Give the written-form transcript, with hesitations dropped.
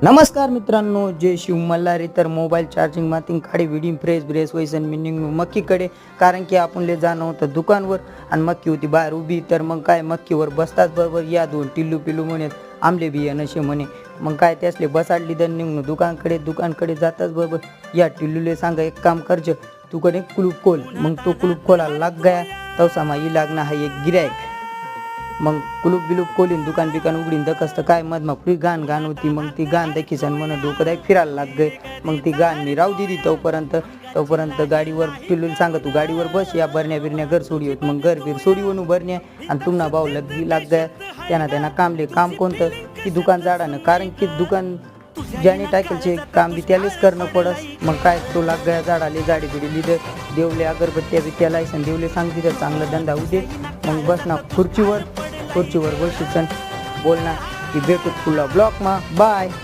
नमस्कार मित्रांनो, जय शिव मल्हारी. तर मोबाईल चार्जिंग मातीन काढी विडीम फ्रेश ब्रेस वैसन मिनिंग मक्कीकडे, कारण की आपण ले जाणं होतं दुकानवर आणि मक्की होती बाहेर उभी. तर मग काय मक्कीवर बसताच बरोबर या दोन टिल्लू पिल्लू म्हणत आमले बी नशे म्हणे. मग काय त्यासले बसाडली दन निघणं दुकानकडे जाताच बरोबर या टिल्लूले सांगा एक काम करज, तुकडे कुलूप खोल. मग तो कुलूप खोलायला लाग गया. तवसा ही लागणं हा एक गिरायक. मग कुलूप बिलूप खोलीन दुकान बिकान उघडीन दखस्त काय मग पुरी गाण होती. मग ती गाण देखीसन म्हणून डोकं दाय फिरायला लाग गय. मग ती गाण मी राहू दिली. तोपर्यंत गाडीवर पिल्लूला सांगा तू गाडीवर बस, या बरण्या घर सोडी होत. मग घर बीर सोडी वणू बरण्या आणि तुम्हाला भाऊ लाग गया. त्यांना काम कोणतं की दुकान जाडानं, कारण की दुकान ज्याने टाकेलचे काम बी त्यालाच करणं पडस. मग काय तो लाग गया झाडाले झाडी बिडी लिहिलं देवले अगरबत्त्या बित्त्या लायसन देवले सांगते तर चांगलं धंदा होऊ दे. मग बस ना खुर्चीवर बसून बोलणार की भेटू तुला ब्लॉक मा बाय.